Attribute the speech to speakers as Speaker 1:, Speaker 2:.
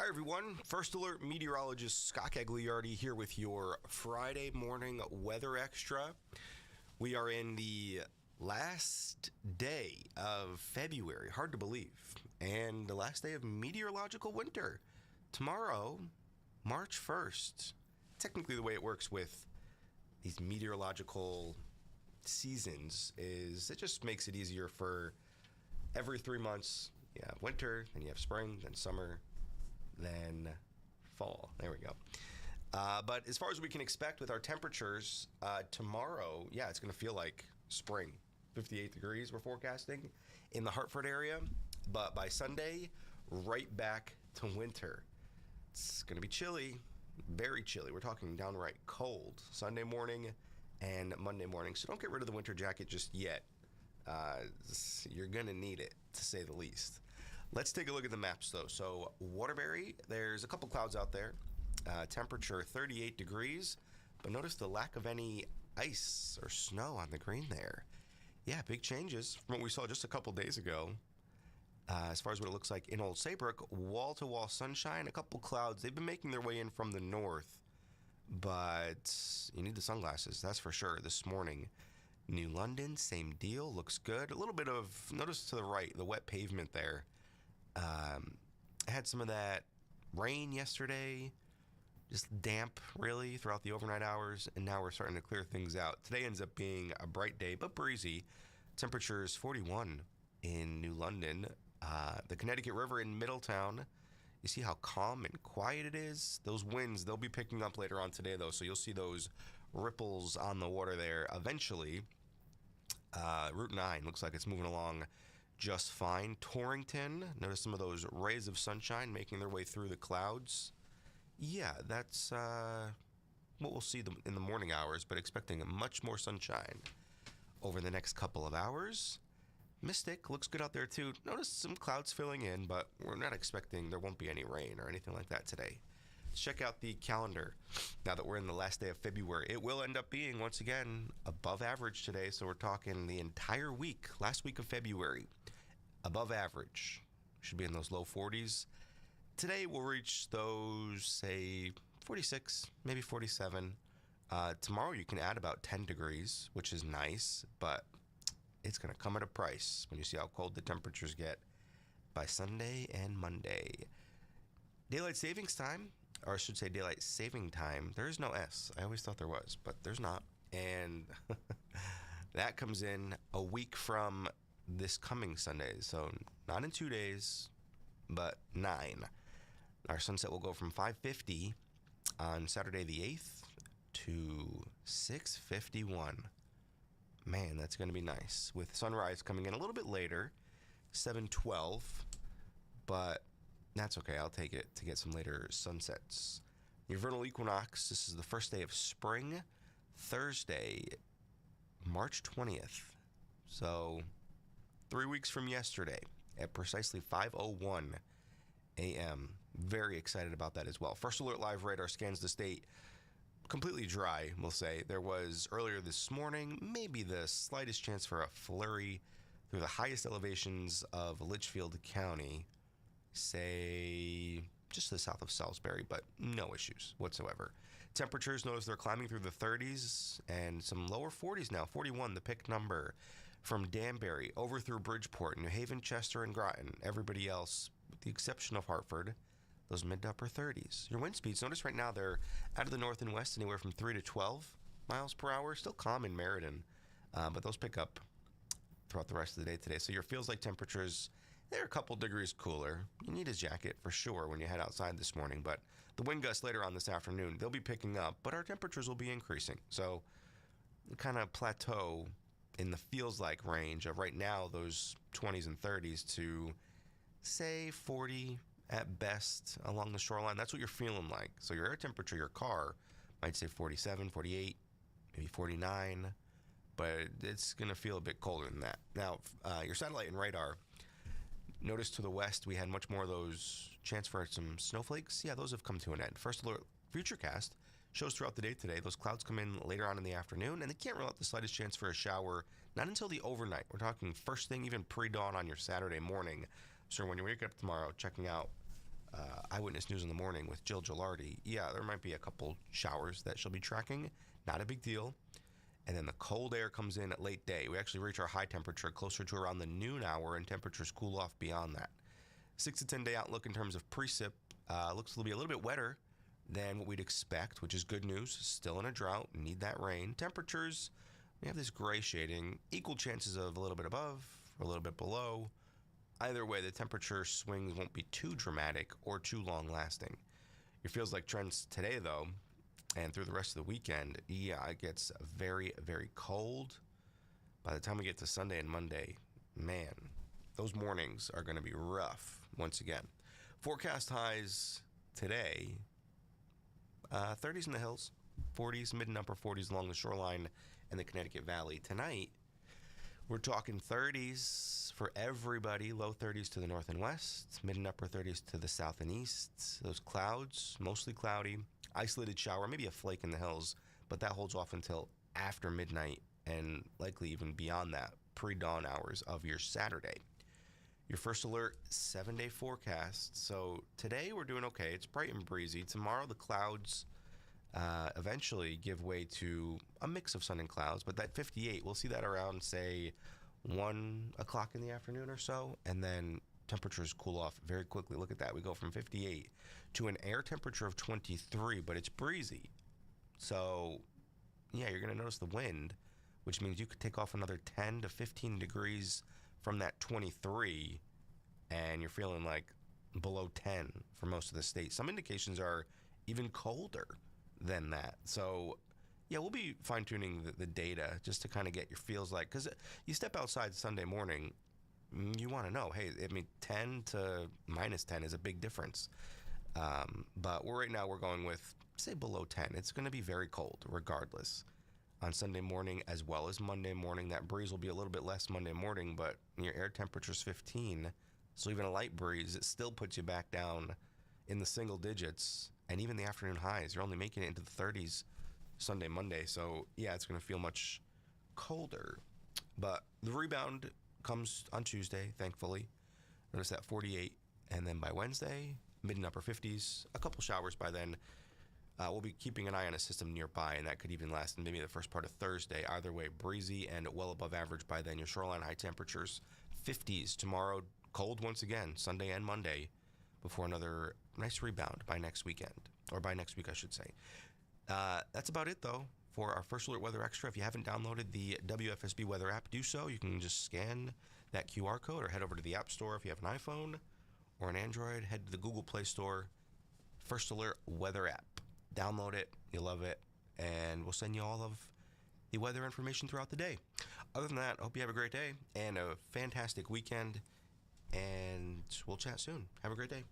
Speaker 1: Hi, everyone. First Alert Meteorologist Scott Gagliardi here with your Friday morning weather extra. We are in the last day of February, hard to believe, and the last day of meteorological winter. Tomorrow, March 1st. Technically, the way it works with these meteorological seasons is it just makes it easier for every 3 months. You have winter, then you have spring, then summer, then fall. There we go. But as far as we can expect with our temperatures, tomorrow, it's going to feel like spring. 58 degrees we're forecasting in the Hartford area. But by Sunday, right back to winter. It's going to be chilly, very chilly. We're talking downright cold Sunday morning and Monday morning. So don't get rid of the winter jacket just yet. You're going to need it, to say the least. Let's take a look at the maps, though. So Waterbury, there's a couple clouds out there. Temperature 38 degrees. But notice the lack of any ice or snow on the green there. Yeah, big changes from what we saw just a couple days ago. As far as what it looks like in Old Saybrook, wall-to-wall sunshine, a couple clouds. They've been making their way in from the north. But you need the sunglasses, that's for sure, this morning. New London, same deal, looks good. A little bit of, notice to the right, the wet pavement there. I had some of that rain yesterday, just damp, really, throughout the overnight hours, and now we're starting to clear things out. Today ends up being a bright day, but breezy. Temperatures 41 in New London. The Connecticut River in Middletown, you see how calm and quiet it is? Those winds, they'll be picking up later on today, though, so you'll see those ripples on the water there eventually. Route 9 looks like it's moving along just fine. Torrington, notice some of those rays of sunshine making their way through the clouds. Yeah, that's what we'll see in the morning hours, but expecting much more sunshine over the next couple of hours. Mystic looks good out there too. Notice some clouds filling in, but we're not expecting there won't be any rain or anything like that today. Let's check out the calendar now that we're in the last day of February. It will end up being, once again, above average today. So we're talking the entire week, last week of February, above average. Should be in those low 40s. Today we'll reach those, say, 46, maybe 47. Tomorrow you can add about 10 degrees, which is nice, but it's going to come at a price when you see how cold the temperatures get by Sunday and Monday. Daylight savings time, or I should say daylight saving time, there is no S. I always thought there was, but there's not. And that comes in a week from this coming Sunday. So not in 2 days, but 9. Our sunset will go from 5:50 on Saturday the 8th to 6:51. Man, that's going to be nice. With sunrise coming in a little bit later, 7:12, but that's okay. I'll take it to get some later sunsets. Your vernal equinox, this is the first day of spring, Thursday, March 20th. So 3 weeks from yesterday at precisely 5:01 a.m. Very excited about that as well. First Alert Live radar scans the state completely dry, we'll say. There was earlier this morning maybe the slightest chance for a flurry through the highest elevations of Litchfield County, say just to the south of Salisbury, but no issues whatsoever. Temperatures, notice they're climbing through the 30s and some lower 40s now. 41, the pick number from Danbury over through Bridgeport, New Haven, Chester, and Groton. Everybody else, with the exception of Hartford, those mid to upper 30s. Your wind speeds, notice right now they're out of the north and west anywhere from 3 to 12 miles per hour. Still calm in Meriden, but those pick up throughout the rest of the day today. So your feels like temperatures, they're a couple degrees cooler. You need a jacket for sure when you head outside this morning, but the wind gusts later on this afternoon, they'll be picking up, but our temperatures will be increasing. So kind of plateau in the feels like range of right now those 20s and 30s to say 40 at best along the shoreline. That's what you're feeling like. So your air temperature, your car might say 47, 48, maybe 49, but it's going to feel a bit colder than that. Now, your satellite and radar, notice to the west we had much more of those chance for some snowflakes. Yeah, those have come to an end. First Alert Futurecast shows throughout the day today. Those clouds come in later on in the afternoon, and they can't rule out the slightest chance for a shower, not until the overnight. We're talking first thing, even pre-dawn on your Saturday morning. So when you wake up tomorrow, checking out Eyewitness News in the Morning with Jill Gagliardi. Yeah, there might be a couple showers that she'll be tracking. Not a big deal. And then the cold air comes in at late day. We actually reach our high temperature closer to around the noon hour, and temperatures cool off beyond that. 6 to 10 day outlook in terms of precip looks to be a little bit wetter than what we'd expect, which is good news. Still in a drought, need that rain. Temperatures, we have this gray shading, equal chances of a little bit above or a little bit below. Either way, the temperature swings won't be too dramatic or too long lasting. Your feels like trends today, though, and through the rest of the weekend, yeah, it gets very, very cold. By the time we get to Sunday and Monday, man, those mornings are going to be rough once again. Forecast highs today, 30s in the hills, 40s, mid and upper 40s along the shoreline and the Connecticut Valley. Tonight, we're talking 30s for everybody, low 30s to the north and west, mid and upper 30s to the south and east. Those clouds, mostly cloudy, isolated shower, maybe a flake in the hills, but that holds off until after midnight and likely even beyond that, pre-dawn hours of your Saturday. Your first alert, 7-day forecast. So today we're doing okay. It's bright and breezy. Tomorrow the clouds eventually give way to a mix of sun and clouds, but that 58, we'll see that around, say, 1 o'clock in the afternoon or so, and then temperatures cool off very quickly. Look at that. We go from 58 to an air temperature of 23, but it's breezy. So, yeah, you're going to notice the wind, which means you could take off another 10 to 15 degrees from that 23, and you're feeling like below 10 for most of the state. Some indications are even colder than that. So, yeah, we'll be fine-tuning the data just to kind of get your feels like, because you step outside Sunday morning, you want to know, hey, I mean, 10 to minus 10 is a big difference. But right now we're going with, say, below 10. It's going to be very cold regardless on Sunday morning as well as Monday morning. That breeze will be a little bit less Monday morning, but your air temperature's 15, so even a light breeze, it still puts you back down in the single digits. And even the afternoon highs, you're only making it into the 30s Sunday, Monday. So, yeah, it's going to feel much colder. But the rebound comes on Tuesday, thankfully. Notice that 48. And then by Wednesday, mid and upper 50s. A couple showers by then. We'll be keeping an eye on a system nearby, and that could even last in maybe the first part of Thursday. Either way, breezy and well above average by then. Your shoreline high temperatures, 50s. Tomorrow, cold once again, Sunday and Monday, before another nice rebound by next weekend. Or by next week, I should say. That's about it, though, for our First Alert Weather Extra. If you haven't downloaded the WFSB Weather app, do so. You can just scan that QR code or head over to the App Store if you have an iPhone or an Android. Head to the Google Play Store, First Alert Weather app. Download it. You'll love it. And we'll send you all of the weather information throughout the day. Other than that, I hope you have a great day and a fantastic weekend. And we'll chat soon. Have a great day.